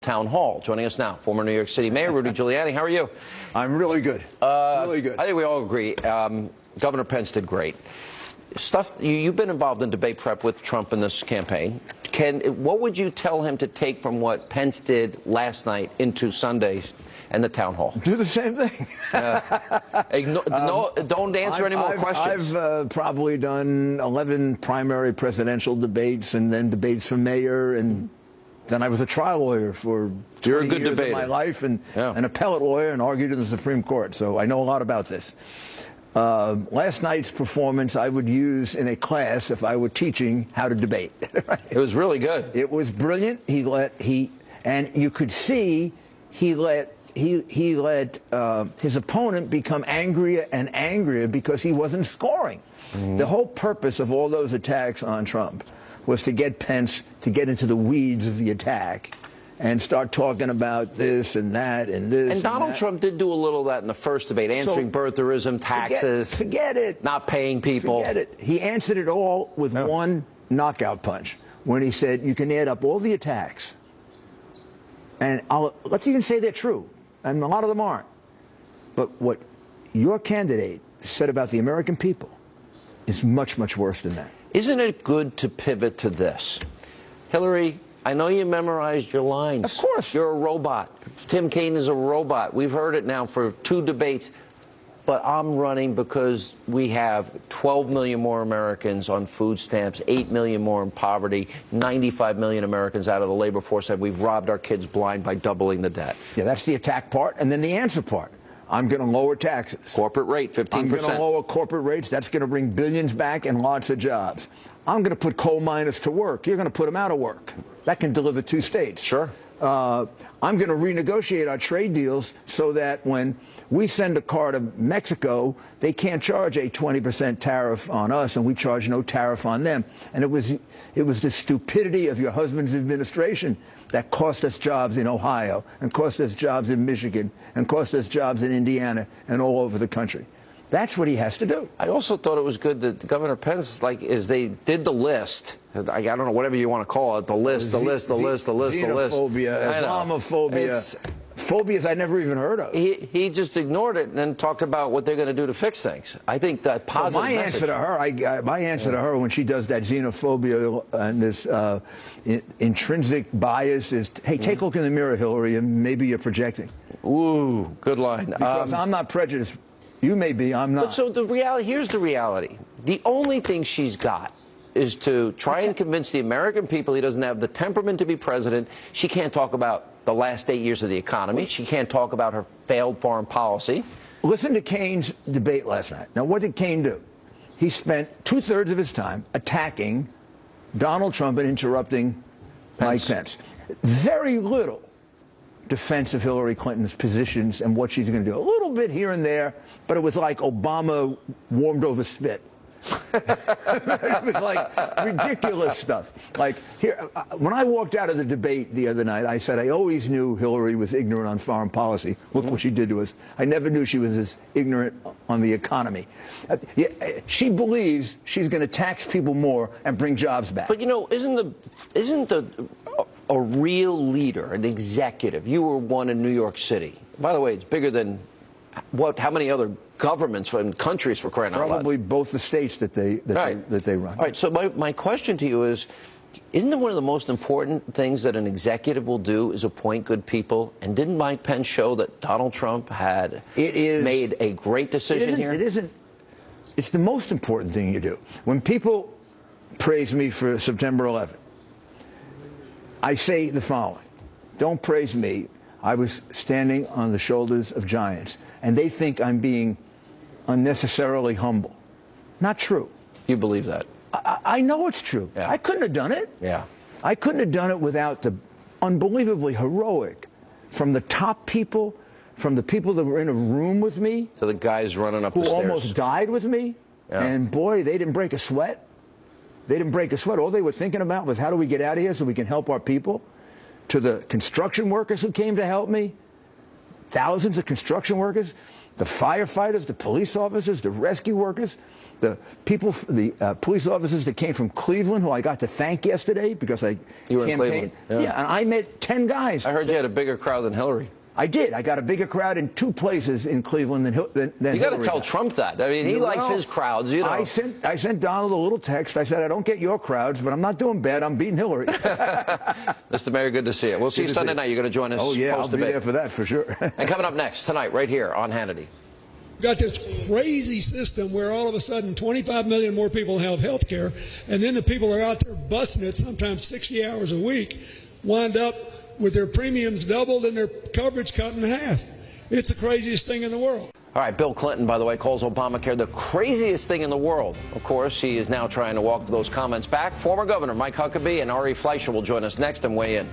town hall. Joining us now, former New York City Mayor Rudy Giuliani. How are you? I'm really good. Really good. I think we all agree. Governor Pence did great. You've been involved in debate prep with Trump in this campaign. What would you tell him to take from what Pence did last night into Sunday and the town hall? Do the same thing. Don't answer any more questions. I've probably done 11 primary presidential debates and then debates for mayor, and then I was a trial lawyer for 20 years of my life, and an appellate lawyer, and argued in the Supreme Court. So I know a lot about this. Last night's performance I would use in a class if I were teaching how to debate. Right? It was really good. It was brilliant. And you could see he let his opponent become angrier and angrier because he wasn't scoring. The whole purpose of all those attacks on Trump was to get Pence to get into the weeds of the attack and start talking about this and that and this. And Donald Trump did do a little of that in the first debate, answering birtherism, taxes, forget it, not paying people. Forget it. He answered it all with one knockout punch when he said, you can add up all the attacks, and let's even say they're true, and a lot of them aren't. But what your candidate said about the American people is much, much worse than that. Isn't it good to pivot to this? Hillary, I know you memorized your lines. Of course. You're a robot. Tim Kaine is a robot. We've heard it now for 2 debates. But I'm running because we have 12 million more Americans on food stamps, 8 million more in poverty, 95 million Americans out of the labor force, and we've robbed our kids blind by doubling the debt. Yeah, that's the attack part. And then the answer part. I'm going to lower taxes. Corporate rate, 15%. I'm going to lower corporate rates. That's going to bring billions back and lots of jobs. I'm going to put coal miners to work. You're going to put them out of work. That can deliver 2 states. Sure. I'm going to renegotiate our trade deals so that when we send a car to Mexico, they can't charge a 20% tariff on us, and we charge no tariff on them. And it was the stupidity of your husband's administration that cost us jobs in Ohio, and cost us jobs in Michigan, and cost us jobs in Indiana, and all over the country. That's what he has to do. I also thought it was good that Governor Pence, as they did the list, I don't know, whatever you want to call it, the list. Xenophobia, Islamophobia, phobias I never even heard of. He just ignored it and then talked about what they're going to do to fix things. I think that positive my answer to her, my answer to her when she does that xenophobia and this intrinsic bias is, hey, take a look in the mirror, Hillary, and maybe you're projecting. Ooh, good line. Because I'm not prejudiced. You may be, I'm not. But so here's the reality. The only thing she's got is to try and convince the American people he doesn't have the temperament to be president. She can't talk about the last 8 years of the economy. She can't talk about her failed foreign policy. Listen to Kaine's debate last night. Now, what did Kaine do? He spent 2/3 of his time attacking Donald Trump and interrupting Mike Pence. Very little defense of Hillary Clinton's positions and what she's going to do. A little bit here and there, but it was like Obama warmed over spit. It was like ridiculous stuff. Like here, when I walked out of the debate the other night, I said I always knew Hillary was ignorant on foreign policy. Look what she did to us. I never knew she was as ignorant on the economy. She believes she's going to tax people more and bring jobs back. But you know, isn't a real leader, an executive? You were one in New York City. By the way, it's bigger than how many other governments and countries, for crying out loud? Probably both the states that they run. All right. So my question to you is, isn't it one of the most important things that an executive will do is appoint good people? And didn't Mike Pence show that Donald Trump had made a great decision here? It isn't. It's the most important thing you do. When people praise me for September 11th, I say the following: don't praise me. I was standing on the shoulders of giants, and they think I'm being unnecessarily humble. Not true. You believe that? I know it's true. Yeah. I couldn't have done it. Yeah. I couldn't have done it without the unbelievably heroic, from the top people, from the people that were in a room with me, to the guys running up the who stairs, almost died with me. Yeah. And boy, they didn't break a sweat. They didn't break a sweat. All they were thinking about was, how do we get out of here so we can help our people? To the construction workers who came to help me, thousands of construction workers, the firefighters, the police officers, the rescue workers, the people, the police officers that came from Cleveland, who I got to thank yesterday because I You were in campaigned. Cleveland. Yeah, and I met 10 guys. I heard you had a bigger crowd than Hillary. I did. I got a bigger crowd in 2 places in Cleveland than You got to tell Trump that. I mean, he likes his crowds, you know. I sent Donald a little text. I said, I don't get your crowds, but I'm not doing bad. I'm beating Hillary. Mr. Mayor, good to see you. We'll see you Sunday night. You're going to join us Oh, yeah, I'll be post-debate. there for that, for sure. And coming up next, tonight, right here on Hannity. We've got this crazy system where all of a sudden 25 million more people have health care, and then the people are out there busting it sometimes 60 hours a week, wind up with their premiums doubled and their coverage cut in half. It's the craziest thing in the world. All right, Bill Clinton, by the way, calls Obamacare the craziest thing in the world. Of course, he is now trying to walk those comments back. Former Governor Mike Huckabee and Ari Fleischer will join us next and weigh in.